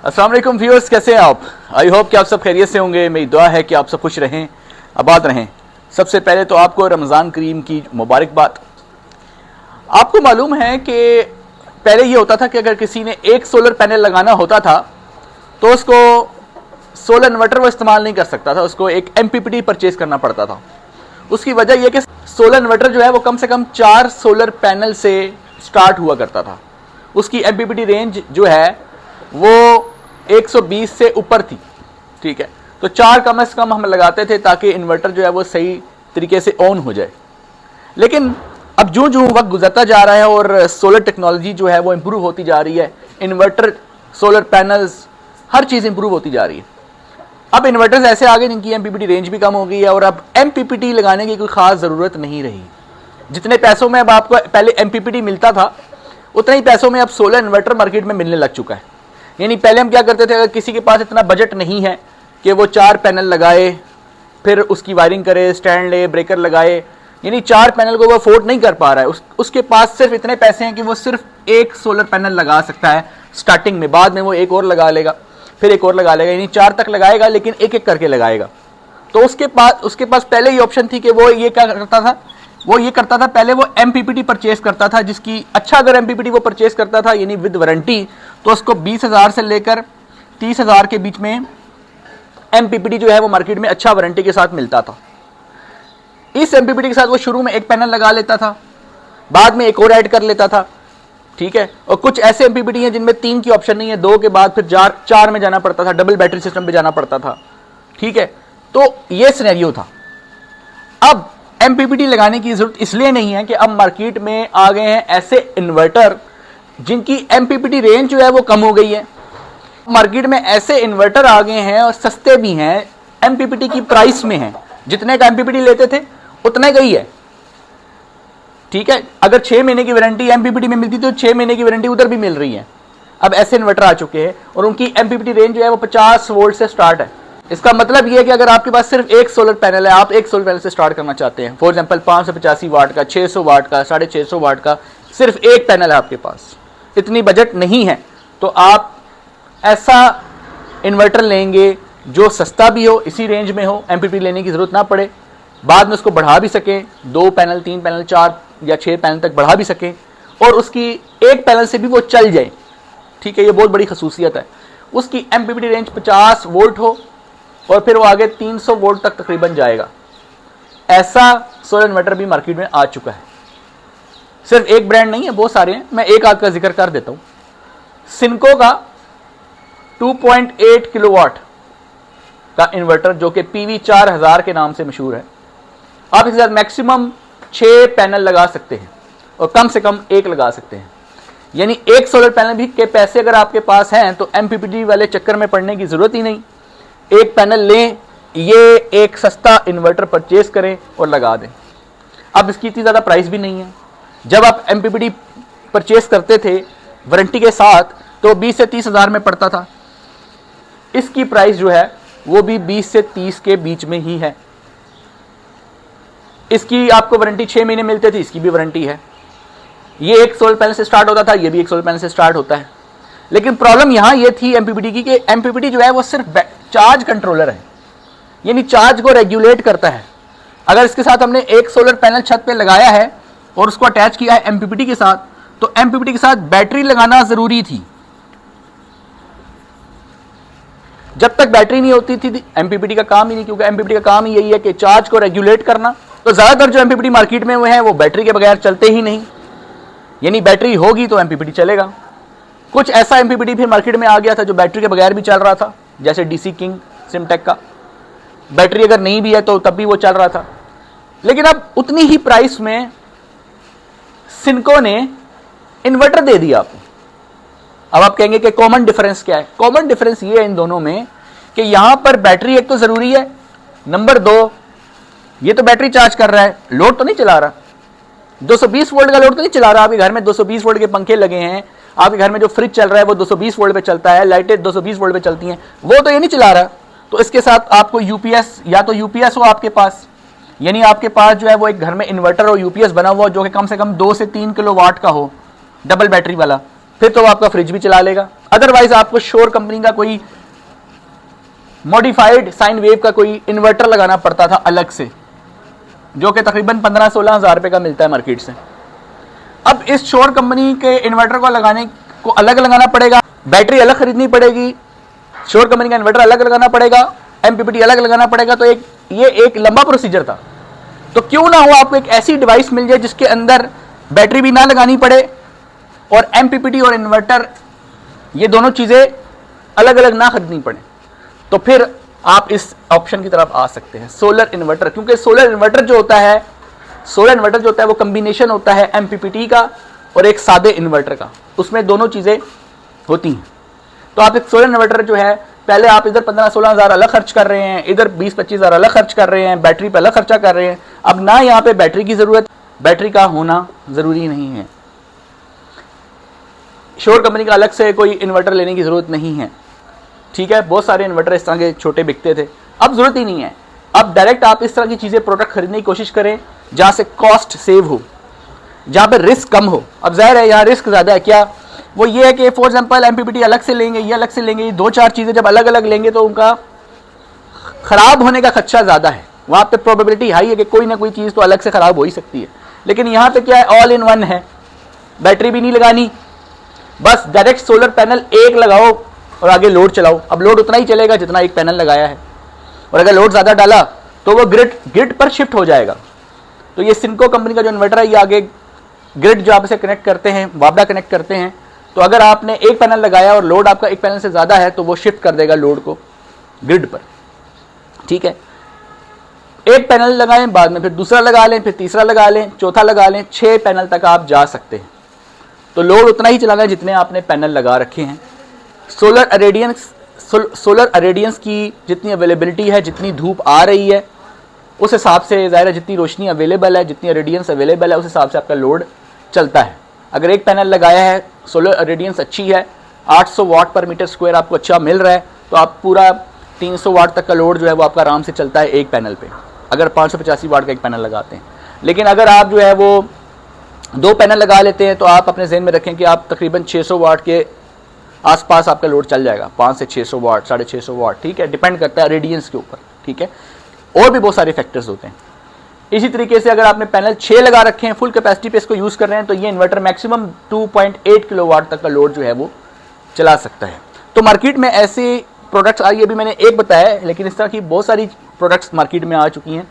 अस्सलाम वालेकुम व्यूअर्स, कैसे हैं आप? आई होप कि आप सब खैरियत से होंगे। मेरी दुआ है कि आप सब खुश रहें, आबाद रहें। सबसे पहले तो आपको रमज़ान करीम की मुबारकबाद। आपको मालूम है कि पहले ये होता था कि अगर किसी ने एक सोलर पैनल लगाना होता था तो उसको सोलर इन्वर्टर वो इस्तेमाल नहीं कर सकता था, उसको एक MPPT परचेज करना पड़ता था। उसकी वजह यह कि सोलर इन्वर्टर जो है वो कम से कम 4 सोलर पैनल से स्टार्ट हुआ करता था। उसकी MPPT रेंज जो है वो 120 से ऊपर थी, ठीक है। तो 4 कम से कम हम लगाते थे ताकि इन्वर्टर जो है वो सही तरीके से ऑन हो जाए। लेकिन अब जो जो वक्त गुजरता जा रहा है और सोलर टेक्नोलॉजी जो है वो इम्प्रूव होती जा रही है, इन्वर्टर, सोलर पैनल्स, हर चीज़ इम्प्रूव होती जा रही है। अब इन्वर्टर्स ऐसे आ गए जिनकी MPPT रेंज भी कम हो गई है और अब MPPT लगाने की कोई ख़ास ज़रूरत नहीं रही। जितने पैसों में अब आपको पहले MPPT मिलता था उतने ही पैसों में अब सोलर इन्वर्टर मार्केट में मिलने लग चुका है। यानी पहले हम क्या करते थे, अगर किसी के पास इतना बजट नहीं है कि वो 4 पैनल लगाए, फिर उसकी वायरिंग करे, स्टैंड ले, ब्रेकर लगाए, यानी 4 पैनल को वो अफोर्ड नहीं कर पा रहा है, उसके पास सिर्फ इतने पैसे हैं कि वो सिर्फ एक सोलर पैनल लगा सकता है स्टार्टिंग में। बाद में वो एक और लगा लेगा, फिर एक और लगा लेगा, यानी 4 तक लगाएगा लेकिन एक एक करके लगाएगा। तो उसके पास पहले ही ऑप्शन थी कि वो ये क्या करता था, पहले वो MPPT परचेज करता था, जिसकी अच्छा अगर MPPT वो परचेज करता था यानी विद वारंटी, तो उसको 20,000 से लेकर 30,000 के बीच में MPPT जो है वो मार्केट में अच्छा वारंटी के साथ मिलता था। इस MPPT के साथ वो शुरू में एक पैनल लगा लेता था, बाद में एक और ऐड कर लेता था, ठीक है। और कुछ ऐसे MPPT हैं जिनमें 3 की ऑप्शन नहीं है, 2 के बाद फिर 4 में जाना पड़ता था, डबल बैटरी सिस्टम पे जाना पड़ता था, ठीक है। तो ये सिनेरियो था। अब MPPT लगाने की जरूरत इसलिए नहीं है कि अब मार्केट में आ गए हैं ऐसे इन्वर्टर जिनकी MPPT रेंज जो है वो कम हो गई है। मार्केट में ऐसे इन्वर्टर आ गए हैं और सस्ते भी हैं, MPPT की प्राइस में हैं। जितने का MPPT लेते थे उतने का ही है, ठीक है। अगर 6 महीने की वारंटी MPPT में मिलती तो 6 महीने की वारंटी उधर भी मिल रही है। अब ऐसे इन्वर्टर आ चुके हैं और उनकी MPPT रेंज जो है वो 50 वोल्ट से स्टार्ट है। इसका मतलब ये है कि अगर आपके पास सिर्फ एक सोलर पैनल है, आप एक सोलर पैनल से स्टार्ट करना चाहते हैं, फॉर एग्जांपल 585 वाट का, 600 वाट का, 650 वाट का, सिर्फ एक पैनल है आपके पास, इतनी बजट नहीं है, तो आप ऐसा इन्वर्टर लेंगे जो सस्ता भी हो, इसी रेंज में हो, MPPT लेने की जरूरत ना पड़े, बाद में उसको बढ़ा भी सकें, 2 पैनल, 3 पैनल, 4 या 6 पैनल तक बढ़ा भी सकें और उसकी एक पैनल से भी वो चल जाए, ठीक है। ये बहुत बड़ी खसूसियत है। उसकी MPPT रेंज 50 वोल्ट हो और फिर वो आगे 300 वोल्ट तक तकरीबन जाएगा। ऐसा सोलर इन्वर्टर भी मार्केट में आ चुका है। सिर्फ एक ब्रांड नहीं है, बहुत सारे हैं, मैं एक आध का जिक्र कर देता हूँ। सिनको का 2.8 किलोवाट का इन्वर्टर जो कि PV 4000 के नाम से मशहूर है, आप इसके साथ मैक्सिमम 6 पैनल लगा सकते हैं और कम से कम 1 लगा सकते हैं। यानी एक सोलर पैनल भी के पैसे अगर आपके पास हैं तो MPPT वाले चक्कर में पड़ने की जरूरत ही नहीं। एक पैनल लें, ये एक सस्ता इन्वर्टर परचेज करें और लगा दें। अब इसकी इतनी ज़्यादा प्राइस भी नहीं है। जब आप MPPT परचेज करते थे वारंटी के साथ तो 20 से 30,000 में पड़ता था। इसकी प्राइस जो है वो भी 20 से 30 के बीच में ही है। इसकी आपको वारंटी 6 महीने मिलते थे, इसकी भी वारंटी है। ये एक सोलर पैनल से स्टार्ट होता था, ये भी एक सोलर पैनल से स्टार्ट होता है। लेकिन प्रॉब्लम यहाँ ये थी MPPT की कि MPPT जो है वो सिर्फ चार्ज कंट्रोलर है, यानी चार्ज को रेगुलेट करता है। अगर इसके साथ हमने एक सोलर पैनल छत पे लगाया है और उसको अटैच किया है MPPT के साथ, तो MPPT के साथ बैटरी लगाना जरूरी थी। जब तक बैटरी नहीं होती थी MPPT का काम ही नहीं, क्योंकि MPPT का काम ही यही है कि चार्ज को रेगुलेट करना। तो ज्यादातर जो MPPT मार्केट में हुए हैं वो बैटरी के बगैर चलते ही नहीं, यानी बैटरी होगी तो MPPT चलेगा। कुछ ऐसा MPPT फिर मार्केट में आ गया था जो बैटरी के बगैर भी चल रहा था, जैसे DC किंग, सिमटेक का, बैटरी अगर नहीं भी है तो तब भी वो चल रहा था। लेकिन अब उतनी ही प्राइस में सिनको ने इन्वर्टर दे दिया आपको। अब आप कहेंगे कि कॉमन डिफरेंस क्या है? कॉमन डिफरेंस ये है इन दोनों में कि यहां पर बैटरी एक तो जरूरी है, नंबर 2 ये तो बैटरी चार्ज कर रहा है, लोड तो नहीं चला रहा, 220 वोल्ट का लोड तो नहीं चला रहा। आपके घर में 220 वोल्ट के पंखे लगे हैं, आपके घर में जो फ्रिज चल रहा है वो 220 वोल्ट पे चलता है, लाइटें 220 वोल्ट पे चलती हैं, वो तो ये नहीं चला रहा। तो इसके साथ आपको यूपीएस, या तो यूपीएस हो आपके पास, यानी आपके पास जो है वो एक घर में इन्वर्टर हो, यूपीएस बना हुआ हो जो कि कम से कम 2 से 3 किलोवाट का हो, डबल बैटरी वाला, फिर तो आपका फ्रिज भी चला लेगा, अदरवाइज आपको श्योर कंपनी का कोई मॉडिफाइड साइन वेव का कोई इन्वर्टर लगाना पड़ता था अलग से, जो कि तकरीबन 15-16 हज़ार रुपये का मिलता है मार्केट से। अब इस श्योर कंपनी के इन्वर्टर को लगाने को अलग लगाना पड़ेगा, बैटरी अलग खरीदनी पड़ेगी, श्योर कंपनी का इन्वर्टर अलग लगाना पड़ेगा, MPPT अलग लगाना पड़ेगा। तो ये एक लंबा प्रोसीजर था। तो क्यों ना हो आपको एक ऐसी डिवाइस मिल जाए जिसके अंदर बैटरी भी ना लगानी पड़े और MPPT और इन्वर्टर ये दोनों चीज़ें अलग अलग ना खरीदनी पड़े। तो फिर आप इस ऑप्शन की तरफ आ सकते हैं, सोलर इन्वर्टर। क्योंकि सोलर इन्वर्टर जो होता है वो कम्बिनेशन होता है MPPT का और एक सादे इन्वर्टर का, उसमें दोनों चीज़ें होती हैं। तो आप एक सोलर इन्वर्टर जो है, पहले आप इधर 15-16 हज़ार अलग खर्च कर रहे हैं, इधर 20-25 हज़ार अलग खर्च कर रहे हैं, बैटरी पर अलग खर्चा कर रहे हैं। अब ना यहाँ पे बैटरी की ज़रूरत, बैटरी का होना ज़रूरी नहीं है, श्योर कंपनी का अलग से कोई इन्वर्टर लेने की ज़रूरत नहीं है। ठीक है, बहुत सारे इन्वर्टर इस तरह के छोटे बिकते थे, अब ज़रूरत ही नहीं है। अब डायरेक्ट आप इस तरह की चीज़ें प्रोडक्ट खरीदने की कोशिश करें जहाँ से कॉस्ट सेव हो, जहाँ पर रिस्क कम हो। अब जाहिर है यहाँ रिस्क ज़्यादा है। क्या वो ये है कि फॉर एग्जांपल MPPT अलग से लेंगे, ये अलग से लेंगे, ये 2-4 चीज़ें जब अलग अलग लेंगे तो उनका ख़राब होने का खदशा ज़्यादा है, वहाँ पे प्रोबेबिलिटी हाई है कि कोई ना कोई चीज़ तो अलग से ख़राब हो ही सकती है। लेकिन यहाँ पे क्या है, ऑल इन वन है, बैटरी भी नहीं लगानी, बस डायरेक्ट सोलर पैनल एक लगाओ और आगे लोड चलाओ। अब लोड उतना ही चलेगा जितना एक पैनल लगाया है, और अगर लोड ज़्यादा डाला तो वो ग्रिड पर शिफ्ट हो जाएगा। तो ये सिंको कंपनी का जो इन्वर्टर है, ये आगे ग्रिड जो आप इसे कनेक्ट करते हैं, वापडा कनेक्ट करते हैं, तो अगर आपने एक पैनल लगाया और लोड आपका एक पैनल से ज़्यादा है तो वो शिफ्ट कर देगा लोड को ग्रिड पर। ठीक है, एक पैनल लगाएं, बाद में फिर दूसरा लगा लें, फिर तीसरा लगा लें, चौथा लगा लें, 6 पैनल तक आप जा सकते हैं। तो लोड उतना ही चलाना है जितने आपने पैनल लगा रखे हैं। सोलर अरेडियंस की जितनी अवेलेबिलिटी है, जितनी धूप आ रही है, उस हिसाब से ज़ाहिर है जितनी रोशनी अवेलेबल है, जितनी रेडियंस अवेलेबल है, उस हिसाब से आपका लोड चलता है। अगर एक पैनल लगाया है, सोलर रेडियंस अच्छी है, 800 वाट पर मीटर स्क्वायर आपको अच्छा मिल रहा है, तो आप पूरा 300 वाट तक का लोड जो है वो आपका आराम से चलता है एक पैनल पे, अगर 585 वाट का एक पैनल लगाते हैं। लेकिन अगर आप जो है वो 2 पैनल लगा लेते हैं तो आप अपने ज़हन में रखें कि आप तकरीबन 600 वाट के आसपास आपका लोड चल जाएगा, 5 से 600 वाट, 650 वाट। ठीक है, डिपेंड करता है रेडियंस के ऊपर। ठीक है, और भी बहुत सारे फैक्टर्स होते हैं। इसी तरीके से अगर आपने पैनल 6 लगा रखे हैं, फुल कैपेसिटी पे इसको यूज़ कर रहे हैं, तो ये इन्वर्टर मैक्सिमम 2.8 किलोवाट तक का लोड जो है वो चला सकता है। तो मार्केट में ऐसे प्रोडक्ट्स आई, अभी मैंने एक बताया है, लेकिन इस तरह की बहुत सारी प्रोडक्ट्स मार्केट में आ चुकी हैं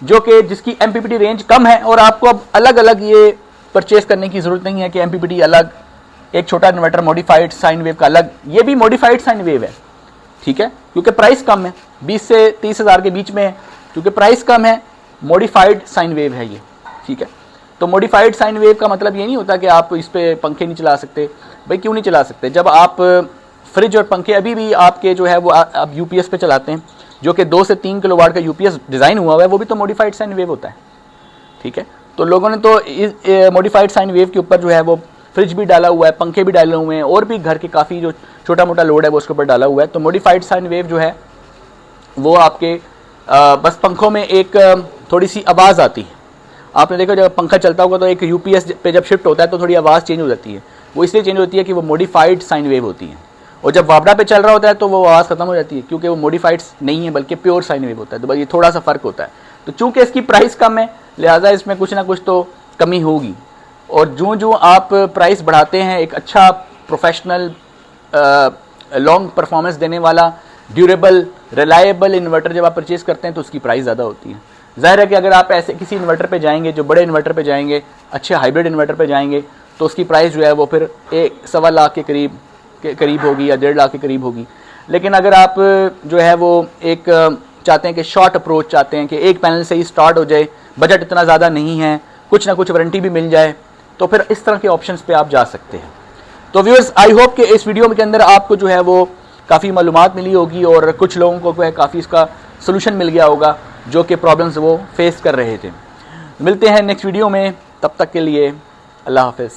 जो कि जिसकी MPPT रेंज कम है, और आपको अब अलग अलग ये परचेज करने की ज़रूरत नहीं है कि MPPT अलग, एक छोटा इन्वर्टर मॉडिफाइड साइन वेव का अलग, ये भी मॉडिफाइड साइन वेव है। ठीक है, क्योंकि प्राइस कम है, 20 से 30 हज़ार के बीच में है, क्योंकि प्राइस कम है, मॉडिफाइड साइन वेव है ये। ठीक है, तो मॉडिफाइड साइन वेव का मतलब ये नहीं होता कि आप इस पर पंखे नहीं चला सकते। भाई क्यों नहीं चला सकते? जब आप फ्रिज और पंखे अभी भी आपके जो है वो आप UPS पे चलाते हैं, जो कि 2 से 3 किलोवाट का UPS डिज़ाइन हुआ हुआ है, वो भी तो मॉडिफाइड साइन वेव होता है। ठीक है, तो लोगों ने तो इस मॉडिफाइड साइन वेव के ऊपर जो है वो फ्रिज भी डाला हुआ है, पंखे भी डाले हुए हैं, और भी घर के काफ़ी जो छोटा मोटा लोड है वो उसके ऊपर डाला हुआ है। तो मॉडिफाइड साइन वेव जो है वो आपके बस पंखों में एक थोड़ी सी आवाज़ आती है। आपने देखा जब पंखा चलता होगा तो एक UPS पे जब शिफ्ट होता है तो थोड़ी आवाज़ चेंज हो जाती है। वो इसलिए चेंज होती है कि वो मॉडिफाइड साइन वेव होती है, और जब वापडा पे चल रहा होता है तो वो आवाज़ खत्म हो जाती है, क्योंकि वो मॉडिफाइड नहीं है बल्कि प्योर साइन वेव होता है। तो बस ये थोड़ा सा फ़र्क होता है। तो चूँकि इसकी प्राइस कम है, लिहाजा इसमें कुछ ना कुछ तो कमी होगी, और जो आप प्राइस बढ़ाते हैं, एक अच्छा प्रोफेशनल लॉन्ग परफॉर्मेंस देने वाला ड्यूरेबल रिलायबल इन्वर्टर जब आप परचेज़ करते हैं तो उसकी प्राइस ज़्यादा होती है। ज़ाहिर है कि अगर आप ऐसे किसी इन्वर्टर पे जाएंगे, जो बड़े इन्वर्टर पे जाएंगे, अच्छे हाइब्रिड इन्वर्टर पे जाएंगे, तो उसकी प्राइस जो है वो फिर 1.25 लाख के करीब होगी या 1.5 लाख के करीब होगी। लेकिन अगर आप जो है वो एक चाहते हैं कि शॉर्ट अप्रोच चाहते हैं कि एक पैनल से ही स्टार्ट हो जाए, बजट इतना ज़्यादा नहीं है, कुछ ना कुछ वारंटी भी मिल जाए, तो फिर इस तरह के ऑप्शंस पे आप जा सकते हैं। तो व्यूअर्स, आई होप कि इस वीडियो के अंदर आपको जो है वो काफ़ी मालूमात मिली होगी, और कुछ लोगों को जो है काफ़ी इसका सोल्यूशन मिल गया होगा जो कि प्रॉब्लम्स वो फेस कर रहे थे। मिलते हैं नेक्स्ट वीडियो में, तब तक के लिए अल्लाह हाफ़िज़।